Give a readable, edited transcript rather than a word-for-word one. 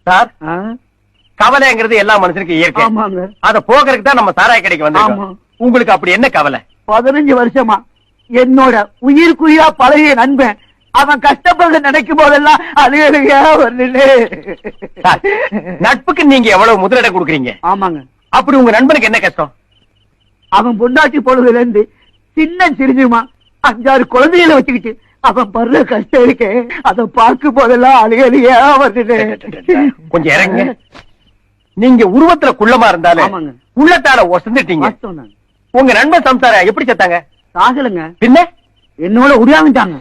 Sir, கவலைங்கிறது எல்லா மனுஷனுக்கு இயற்கை. அத போக்குறதுக்கு தான் நம்ம சாராய கடைக்கு வந்தோம். உங்களுக்கு அப்படி என்ன கவலை? 15 வருஷமா என்னோட உயிருக்குயிரா பழகிய நண்பன் அவன் கஷ்டப்படுறத நினைக்கும் போதெல்லாம் அழுகையா வருது. நட்புக்கு நீங்க எவ்வளவு முதலிடம் கொடுக்குறீங்க? ஆமாங்க. அப்படி உங்க நண்பனுக்கு என்ன கஷ்டம்? அவன் பொண்டாட்டி பொழுதுல இருந்து சின்ன சிரிஞ்சுமா 5-6 குழந்தைகளை வச்சுக்கிட்டு அவன் படுற கஷ்டம் இருக்கே, அத பார்க்கும் போதெல்லாம் அழுகையா வருது. கொஞ்சம் இறங்க. நீங்க உருவத்துல குள்ளமா இருந்தாலும் உள்ளத்தால ஒசந்துட்டீங்க. உங்க நண்பன் சம்சார எப்படி செத்தாங்க? சாகலுங்க, பின்ன என்னோட உரியாமிட்டாங்க.